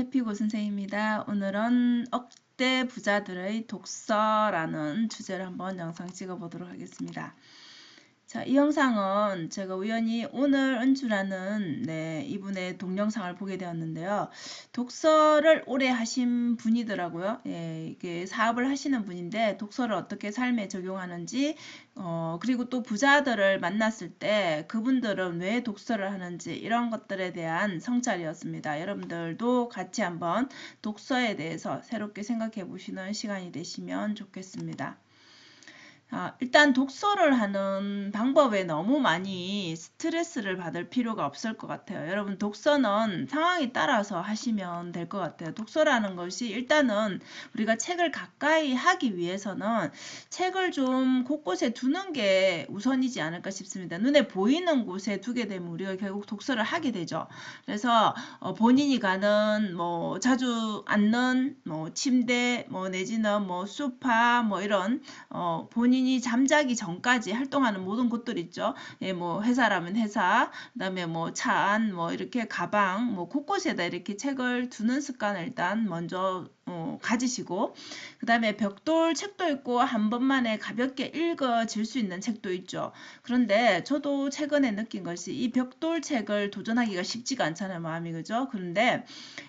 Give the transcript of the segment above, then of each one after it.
해피고 선생입니다. 오늘은 억대 부자들의 독서라는 주제를 한번 영상 찍어 보도록 하겠습니다. 자, 이 영상은 제가 우연히 오늘 은주라는 이분의 동영상을 보게 되었는데요. 독서를 오래 하신 분이더라고요. 이게 사업을 하시는 분인데 독서를 어떻게 삶에 적용하는지 그리고 또 부자들을 만났을 때 그분들은 왜 독서를 하는지 이런 것들에 대한 성찰이었습니다. 여러분들도 같이 한번 독서에 대해서 새롭게 생각해 보시는 시간이 되시면 좋겠습니다. 일단 독서를 하는 방법에 너무 많이 스트레스를 받을 필요가 없을 것 같아요. 여러분 독서는 상황에 따라서 하시면 될 것 같아요. 독서라는 것이 일단은 우리가 책을 가까이 하기 위해서는 책을 좀 곳곳에 두는 게 우선이지 않을까 싶습니다. 눈에 보이는 곳에 두게 되면 우리가 결국 독서를 하게 되죠. 그래서 본인이 가는 자주 앉는 침대 내지는 소파 이런 본인이 잠자기 전까지 활동하는 모든 곳들 있죠. 회사라면 회사, 그다음에 차 안, 이렇게 가방, 곳곳에다 이렇게 책을 두는 습관을 일단 먼저 가지시고, 그 다음에 벽돌 책도 있고 한 번만에 가볍게 읽어질 수 있는 책도 있죠. 그런데 저도 최근에 느낀 것이 이 벽돌 책을 도전하기가 쉽지가 않잖아요, 마음이. 그죠? 그런데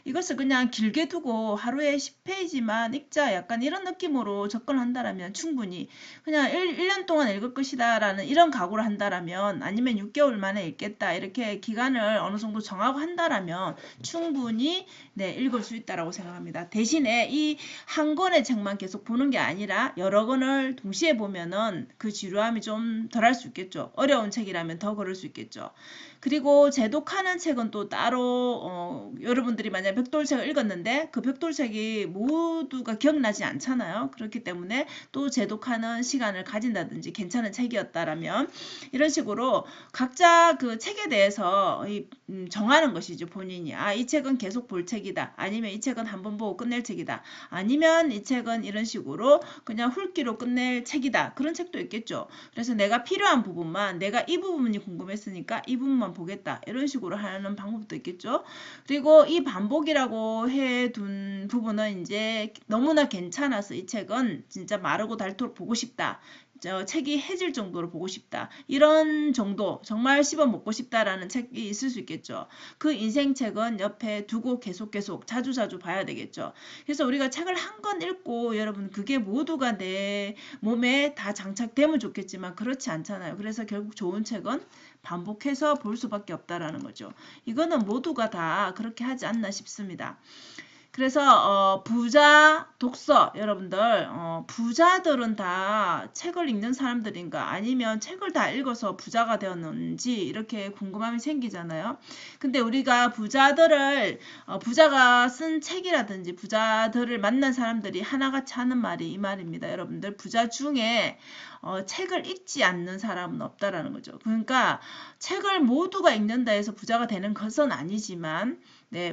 이것을 그냥 길게 두고 하루에 10페이지만 읽자, 약간 이런 느낌으로 접근한다라면 충분히 그냥 1년 동안 읽을 것이다 라는 이런 각오를 한다라면, 아니면 6개월 만에 읽겠다 이렇게 기간을 어느 정도 정하고 한다라면 충분히 읽을 수 있다라고 생각합니다. 대신에 이 한 권의 책만 계속 보는 게 아니라 여러 권을 동시에 보면은 그 지루함이 좀 덜할 수 있겠죠. 어려운 책이라면 더 그럴 수 있겠죠. 그리고 제독하는 책은 또 따로 여러분들이 만약 벽돌책을 읽었는데 그 벽돌책이 모두가 기억나지 않잖아요. 그렇기 때문에 또 제독하는 시간을 가진다든지 괜찮은 책이었다라면 이런 식으로 각자 그 책에 대해서 정하는 것이죠. 본인이 이 책은 계속 볼 책이다, 아니면 이 책은 한번 보고 끝낼 책이다, 아니면 이 책은 이런 식으로 그냥 훑기로 끝낼 책이다, 그런 책도 있겠죠. 그래서 내가 필요한 부분만, 내가 이 부분이 궁금했으니까 이 부분만 보겠다, 이런 식으로 하는 방법도 있겠죠. 그리고 이 반복이라고 해둔 부분은 이제 너무나 괜찮아서 이 책은 진짜 마르고 닳도록 보고 싶다, 책이 해질 정도로 보고 싶다, 이런 정도, 정말 씹어 먹고 싶다라는 책이 있을 수 있겠죠. 그 인생책은 옆에 두고 계속 자주 봐야 되겠죠. 그래서 우리가 책을 한 권 읽고 여러분 그게 모두가 내 몸에 다 장착되면 좋겠지만 그렇지 않잖아요. 그래서 결국 좋은 책은 반복해서 볼 수밖에 없다라는 거죠. 이거는 모두가 다 그렇게 하지 않나 싶습니다. 그래서 부자 독서, 여러분들 부자들은 다 책을 읽는 사람들인가, 아니면 책을 다 읽어서 부자가 되었는지 이렇게 궁금함이 생기잖아요. 근데 우리가 부자들을 부자가 쓴 책이라든지 부자들을 만난 사람들이 하나같이 하는 말이 이 말입니다. 여러분들 부자 중에 책을 읽지 않는 사람은 없다라는 거죠. 그러니까 책을 모두가 읽는다 해서 부자가 되는 것은 아니지만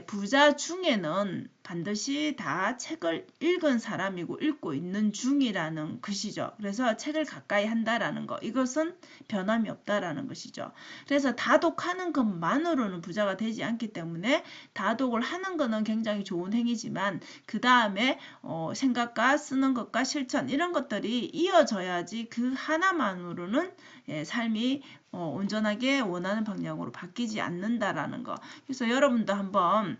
부자 중에는 반드시 다 책을 읽은 사람이고 읽고 있는 중이라는 것이죠. 그래서 책을 가까이 한다라는 거, 이것은 변함이 없다라는 것이죠. 그래서 다독하는 것만으로는 부자가 되지 않기 때문에 다독을 하는 것은 굉장히 좋은 행위지만 그 다음에 생각과 쓰는 것과 실천, 이런 것들이 이어져야지 그 하나만으로는 삶이 온전하게 원하는 방향으로 바뀌지 않는다라는 거. 그래서 여러분도 한번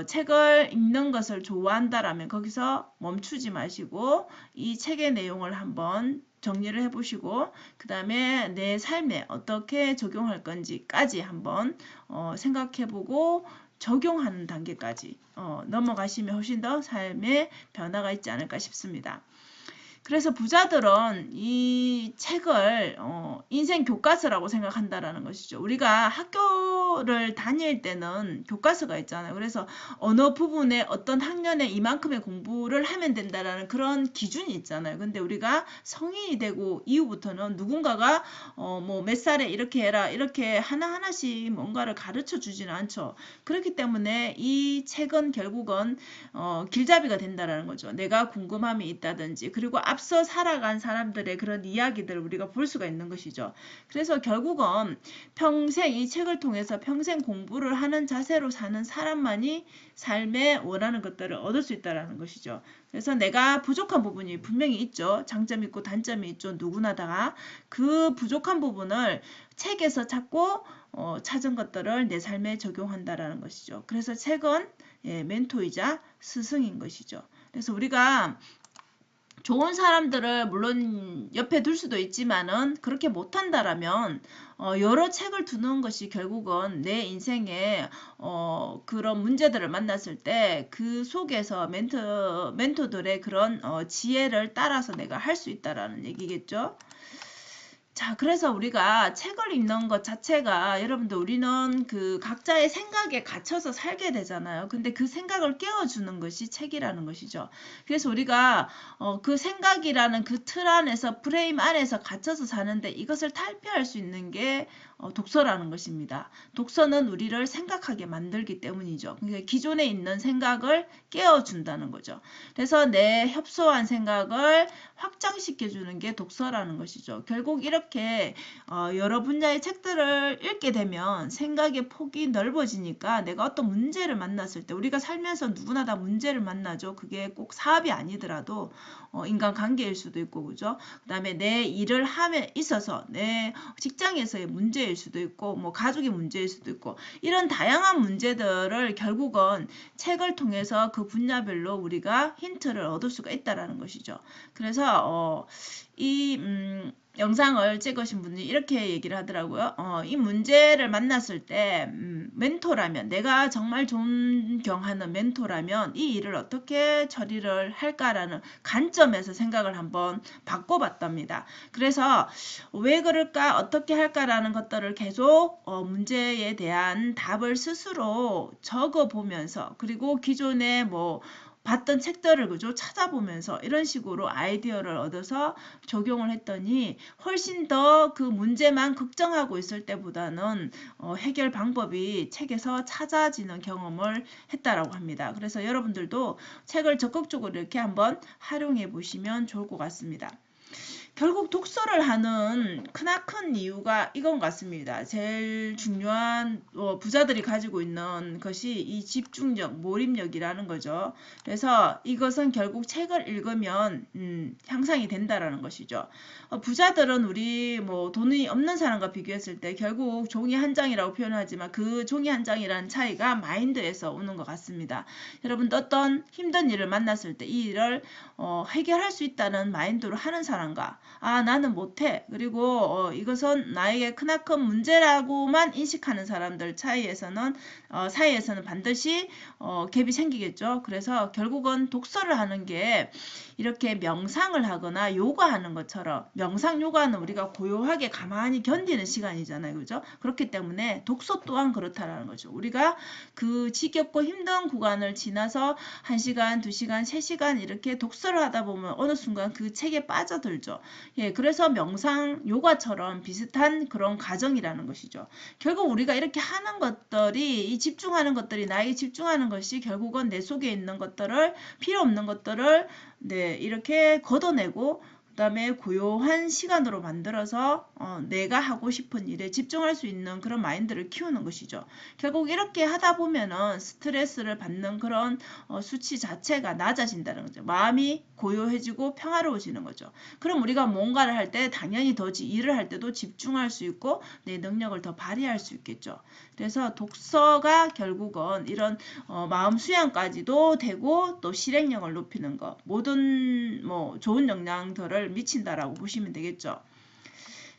책을 읽는 것을 좋아한다라면 거기서 멈추지 마시고 이 책의 내용을 한번 정리를 해보시고 그 다음에 내 삶에 어떻게 적용할 건지까지 한번 생각해보고 적용하는 단계까지 넘어가시면 훨씬 더 삶에 변화가 있지 않을까 싶습니다. 그래서 부자들은 이 책을 인생 교과서라고 생각한다라는 것이죠. 우리가 학교를 다닐 때는 교과서가 있잖아요. 그래서 어느 부분에 어떤 학년에 이만큼의 공부를 하면 된다라는 그런 기준이 있잖아요. 근데 우리가 성인이 되고 이후부터는 누군가가 몇 살에 이렇게 해라, 이렇게 하나하나씩 뭔가를 가르쳐 주지는 않죠. 그렇기 때문에 이 책은 결국은 길잡이가 된다라는 거죠. 내가 궁금함이 있다든지, 그리고 앞서 살아간 사람들의 그런 이야기들을 우리가 볼 수가 있는 것이죠. 그래서 결국은 평생 이 책을 통해서 평생 공부를 하는 자세로 사는 사람만이 삶에 원하는 것들을 얻을 수 있다는 것이죠. 그래서 내가 부족한 부분이 분명히 있죠. 장점이 있고 단점이 있죠. 누구나 다. 그 부족한 부분을 책에서 찾고 찾은 것들을 내 삶에 적용한다라는 것이죠. 그래서 책은 멘토이자 스승인 것이죠. 그래서 우리가 좋은 사람들을 물론 옆에 둘 수도 있지만은 그렇게 못한다라면 여러 책을 두는 것이 결국은 내 인생에 그런 문제들을 만났을 때 그 속에서 멘토들의 그런 지혜를 따라서 내가 할 수 있다라는 얘기겠죠. 자, 그래서 우리가 책을 읽는 것 자체가 여러분들 우리는 그 각자의 생각에 갇혀서 살게 되잖아요. 근데 그 생각을 깨워주는 것이 책이라는 것이죠. 그래서 우리가 그 생각이라는 그 틀 안에서 프레임 안에서 갇혀서 사는데 이것을 탈피할 수 있는 게 독서라는 것입니다. 독서는 우리를 생각하게 만들기 때문이죠. 그러니까 기존에 있는 생각을 깨워준다는 거죠. 그래서 내 협소한 생각을 확장시켜주는 게 독서라는 것이죠. 결국 이렇게 여러 분야의 책들을 읽게 되면 생각의 폭이 넓어지니까 내가 어떤 문제를 만났을 때 우리가 살면서 누구나 다 문제를 만나죠. 그게 꼭 사업이 아니더라도 인간관계일 수도 있고 그죠. 그 다음에 내 일을 함에 있어서 내 직장에서의 문제일 수도 있고 뭐 가족의 문제일 수도 있고 이런 다양한 문제들을 결국은 책을 통해서 그 분야별로 우리가 힌트를 얻을 수가 있다라는 것이죠. 그래서 이 영상을 찍으신 분이 이렇게 얘기를 하더라고요. 이 문제를 만났을 때 멘토라면 내가 정말 존경하는 멘토라면 이 일을 어떻게 처리를 할까라는 관점에서 생각을 한번 바꿔봤답니다. 그래서 왜 그럴까 어떻게 할까라는 것들을 계속 문제에 대한 답을 스스로 적어보면서 그리고 기존에 뭐 봤던 책들을 그죠 찾아보면서 이런 식으로 아이디어를 얻어서 적용을 했더니 훨씬 더 그 문제만 걱정하고 있을 때보다는 해결 방법이 책에서 찾아지는 경험을 했다라고 합니다. 그래서 여러분들도 책을 적극적으로 이렇게 한번 활용해 보시면 좋을 것 같습니다. 결국 독서를 하는 크나큰 이유가 이건 같습니다. 제일 중요한 부자들이 가지고 있는 것이 이 집중력, 몰입력이라는 거죠. 그래서 이것은 결국 책을 읽으면 향상이 된다라는 것이죠. 부자들은 우리 뭐 돈이 없는 사람과 비교했을 때 결국 종이 한 장이라고 표현하지만 그 종이 한 장이라는 차이가 마인드에서 오는 것 같습니다. 여러분도 어떤 힘든 일을 만났을 때 이 일을 해결할 수 있다는 마인드로 하는 사람과 나는 못해. 그리고 이것은 나에게 크나큰 문제라고만 인식하는 사람들 사이에서는 반드시 갭이 생기겠죠. 그래서 결국은 독서를 하는 게 이렇게 명상을 하거나 요가하는 것처럼 명상 요가는 우리가 고요하게 가만히 견디는 시간이잖아요. 그죠? 그렇기 때문에 독서 또한 그렇다라는 거죠. 우리가 그 지겹고 힘든 구간을 지나서 1시간, 2시간, 3시간 이렇게 독서를 하다 보면 어느 순간 그 책에 빠져들죠. 예, 그래서 명상 요가처럼 비슷한 그런 과정이라는 것이죠. 결국 우리가 이렇게 하는 것들이 이 집중하는 것들이 나에게 집중하는 것이 결국은 내 속에 있는 것들을 필요 없는 것들을 이렇게 걷어내고 그 다음에 고요한 시간으로 만들어서 내가 하고 싶은 일에 집중할 수 있는 그런 마인드를 키우는 것이죠. 결국 이렇게 하다 보면은 스트레스를 받는 그런 수치 자체가 낮아진다는 거죠. 마음이 고요해지고 평화로워지는 거죠. 그럼 우리가 뭔가를 할 때 당연히 더 일을 할 때도 집중할 수 있고 내 능력을 더 발휘할 수 있겠죠. 그래서 독서가 결국은 이런 마음 수양까지도 되고 또 실행력을 높이는 것 모든 뭐 좋은 영향들을 미친다라고 보시면 되겠죠.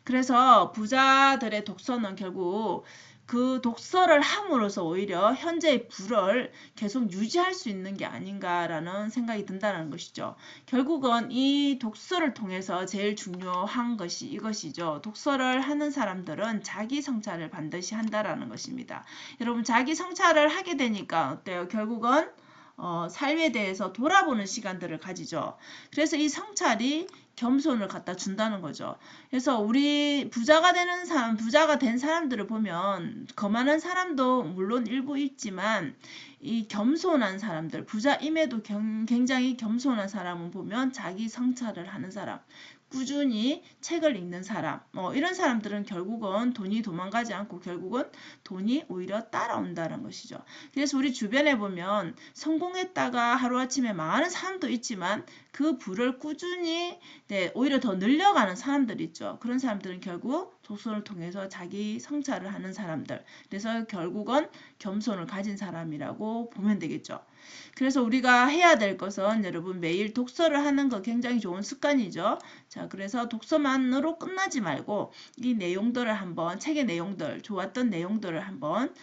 그래서 부자들의 독서는 결국 그 독서를 함으로써 오히려 현재의 부를 계속 유지할 수 있는 게 아닌가라는 생각이 든다는 것이죠. 결국은 이 독서를 통해서 제일 중요한 것이 이것이죠. 독서를 하는 사람들은 자기 성찰을 반드시 한다라는 것입니다. 여러분 자기 성찰을 하게 되니까 어때요? 결국은 삶에 대해서 돌아보는 시간들을 가지죠. 그래서 이 성찰이 겸손을 갖다 준다는 거죠. 그래서 우리 부자가 된 사람들을 보면 거만한 사람도 물론 일부 있지만 이 겸손한 사람들, 부자임에도 굉장히 겸손한 사람은 보면 자기 성찰을 하는 사람, 꾸준히 책을 읽는 사람, 이런 사람들은 결국은 돈이 도망가지 않고 결국은 돈이 오히려 따라온다는 것이죠. 그래서 우리 주변에 보면 성공했다가 하루아침에 망하는 사람도 있지만 그 부를 꾸준히 오히려 더 늘려가는 사람들 있죠. 그런 사람들은 결국 독서를 통해서 자기 성찰을 하는 사람들. 그래서 결국은 겸손을 가진 사람이라고 보면 되겠죠. 그래서 우리가 해야 될 것은 여러분 매일 독서를 하는 거 굉장히 좋은 습관이죠. 자, 그래서 독서만으로 끝나지 말고 이 내용들을 한번 책의 내용들, 좋았던 내용들을 한번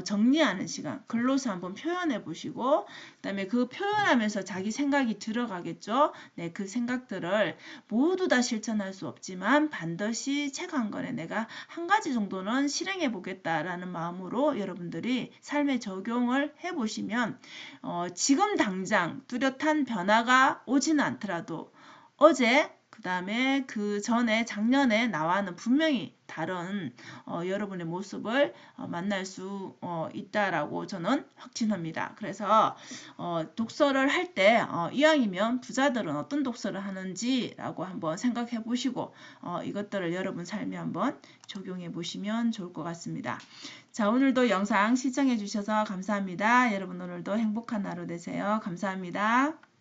정리하는 시간, 글로서 한번 표현해 보시고 그다음에 그 표현하면서 자기 생각이 들어가겠죠. 네, 그 생각들을 모두 다 실천할 수 없지만 반드시 책 한 권에 내가 한 가지 정도는 실행해 보겠다라는 마음으로 여러분들이 삶에 적용을 해 보시면 지금 당장 뚜렷한 변화가 오지는 않더라도 어제 그 다음에 그 전에 작년에 나와는 분명히 다른 여러분의 모습을 만날 수 있다라고 저는 확신합니다. 그래서 독서를 할 때 이왕이면 부자들은 어떤 독서를 하는지라고 한번 생각해 보시고 이것들을 여러분 삶에 한번 적용해 보시면 좋을 것 같습니다. 자, 오늘도 영상 시청해 주셔서 감사합니다. 여러분 오늘도 행복한 하루 되세요. 감사합니다.